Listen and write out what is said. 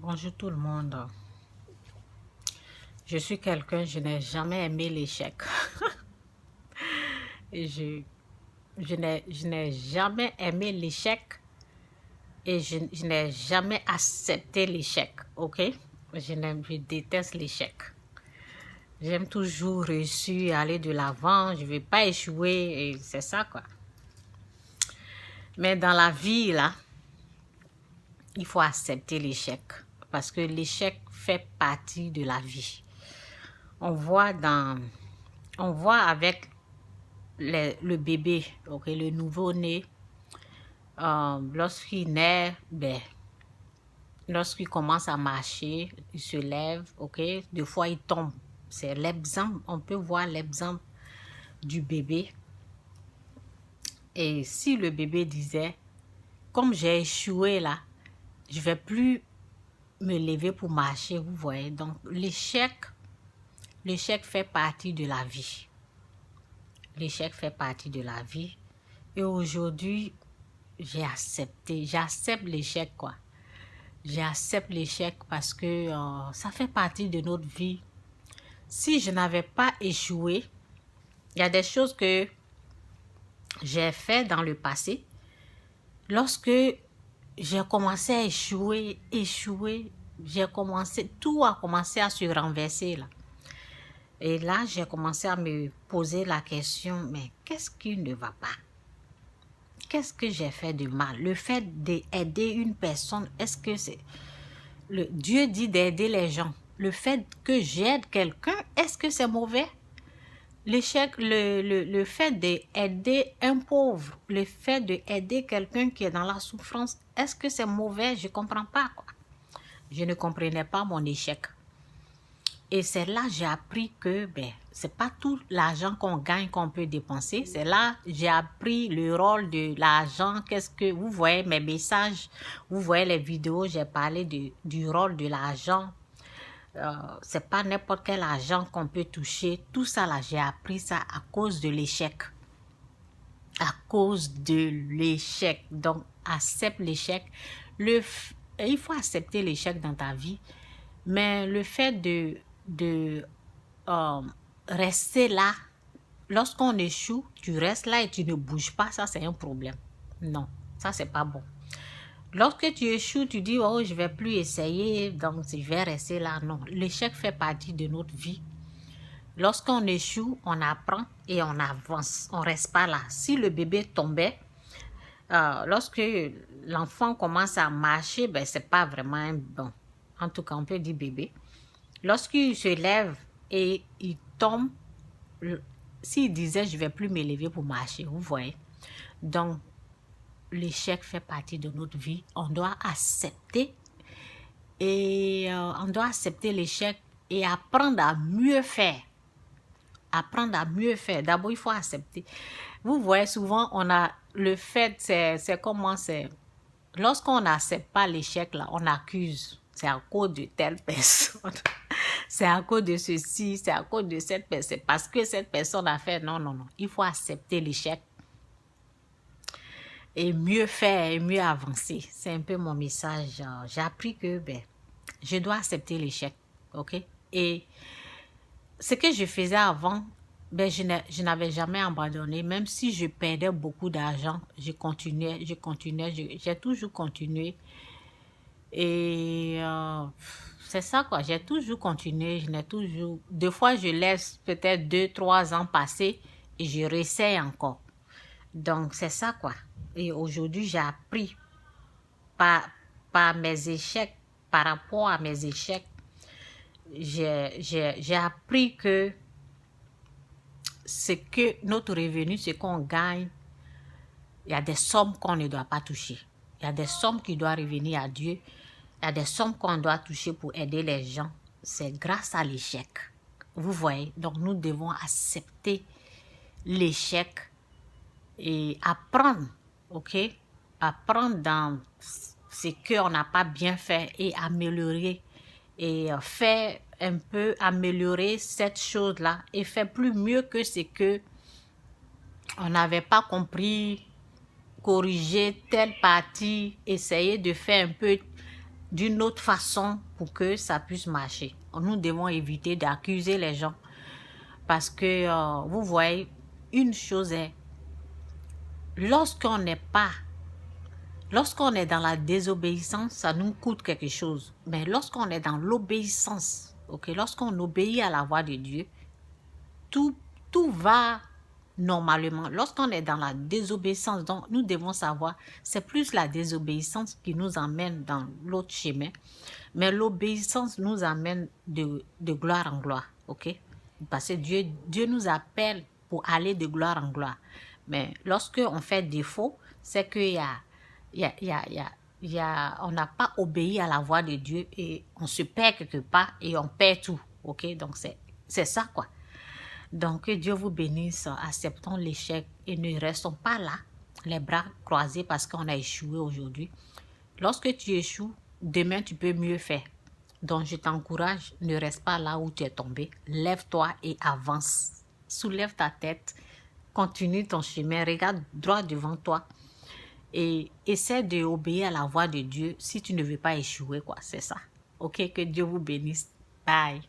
Bonjour tout le monde. Je suis quelqu'un, je n'ai jamais aimé l'échec. Et je n'ai jamais aimé l'échec et je n'ai jamais accepté l'échec, ok? Je déteste l'échec. J'aime toujours réussir, aller de l'avant, je ne veux pas échouer et c'est ça quoi. Mais dans la vie là, il faut accepter l'échec parce que l'échec fait partie de la vie. On voit avec le bébé, ok, le nouveau-né, lorsqu'il naît, lorsqu'il commence à marcher, il se lève, ok, des fois il tombe. C'est l'exemple, on peut voir l'exemple du bébé. Et si le bébé disait, comme j'ai échoué là, je ne vais plus me lever pour marcher, vous voyez. Donc l'échec fait partie de la vie. L'échec fait partie de la vie. Et aujourd'hui, j'accepte l'échec quoi. J'accepte l'échec parce que ça fait partie de notre vie. Si je n'avais pas échoué, il y a des choses que j'ai fait dans le passé. Lorsque j'ai commencé à échouer, tout a commencé à se renverser là. Et là, j'ai commencé à me poser la question, mais qu'est-ce qui ne va pas? Qu'est-ce que j'ai fait de mal? Le fait d'aider une personne, est-ce que c'est... Dieu dit d'aider les gens. Le fait que j'aide quelqu'un, est-ce que c'est mauvais? L'échec, le fait d'aider un pauvre, le fait d'aider quelqu'un qui est dans la souffrance, est-ce que c'est mauvais? Je ne comprends pas quoi. Je ne comprenais pas mon échec. Et c'est là que j'ai appris que ce n'est pas tout l'argent qu'on gagne qu'on peut dépenser. C'est là que j'ai appris le rôle de l'argent. Qu'est-ce que vous voyez mes messages, vous voyez les vidéos, j'ai parlé du rôle de l'argent. Ce n'est pas n'importe quel argent qu'on peut toucher. Tout ça là, j'ai appris ça à cause de l'échec. À cause de l'échec. Donc, accepte l'échec. Il faut accepter l'échec dans ta vie. Mais le fait de rester là, lorsqu'on échoue, tu restes là et tu ne bouges pas, ça c'est un problème. Non, ça c'est pas bon. Lorsque tu échoues, tu dis, oh, je vais plus essayer, donc je vais rester là. Non, l'échec fait partie de notre vie. Lorsqu'on échoue, on apprend et on avance. On ne reste pas là. Si le bébé tombait, lorsque l'enfant commence à marcher, c'est pas vraiment un bon. En tout cas, on peut dire bébé. Lorsqu'il se lève et il tombe, s'il disait, je ne vais plus me lever pour marcher, vous voyez. Donc, l'échec fait partie de notre vie. On doit accepter l'échec et apprendre à mieux faire. Apprendre à mieux faire. D'abord, il faut accepter. Vous voyez, souvent, on a le fait, c'est comment c'est. Lorsqu'on n'accepte pas l'échec, là, on accuse. C'est à cause de telle personne. C'est à cause de ceci, c'est à cause de cette personne. Parce que cette personne a fait. Non, non, non. Il faut accepter l'échec. Et mieux faire et mieux avancer. C'est un peu mon message. J'ai appris que je dois accepter l'échec. OK? Et ce que je faisais avant, je n'avais jamais abandonné. Même si je perdais beaucoup d'argent, je continuais. J'ai toujours continué. Et c'est ça quoi, j'ai toujours continué, des fois je laisse peut-être 2-3 ans passer et je réessaye encore. Donc c'est ça quoi. Et aujourd'hui j'ai appris par mes échecs, par rapport à mes échecs, j'ai appris que notre revenu, ce qu'on gagne, il y a des sommes qu'on ne doit pas toucher. Il y a des sommes qui doivent revenir à Dieu. Il y a des sommes qu'on doit toucher pour aider les gens. C'est grâce à l'échec. Vous voyez, donc nous devons accepter l'échec et apprendre, ok? Apprendre dans ce qu'on n'a pas bien fait et améliorer. Et faire un peu, améliorer cette chose-là et faire plus mieux que ce que on n'avait pas compris, corriger telle partie, essayer de faire un peu d'une autre façon pour que ça puisse marcher. Nous devons éviter d'accuser les gens parce que, vous voyez, une chose est, lorsqu'on est dans la désobéissance, ça nous coûte quelque chose. Mais lorsqu'on est dans l'obéissance, lorsqu'on obéit à la voix de Dieu, tout va normalement. Lorsqu'on est dans la désobéissance, donc nous devons savoir, c'est plus la désobéissance qui nous emmène dans l'autre chemin, mais l'obéissance nous amène de gloire en gloire, Parce que Dieu nous appelle pour aller de gloire en gloire. Mais lorsque on fait défaut, c'est qu'il on n'a pas obéi à la voix de Dieu et on se perd quelque part et on perd tout, Donc c'est ça, quoi. Donc, que Dieu vous bénisse, acceptons l'échec et ne restons pas là, les bras croisés parce qu'on a échoué aujourd'hui. Lorsque tu échoues, demain tu peux mieux faire. Donc, je t'encourage, ne reste pas là où tu es tombé. Lève-toi et avance. Soulève ta tête, continue ton chemin, regarde droit devant toi et essaie d'obéir à la voix de Dieu si tu ne veux pas échouer, quoi. C'est ça. Que Dieu vous bénisse. Bye.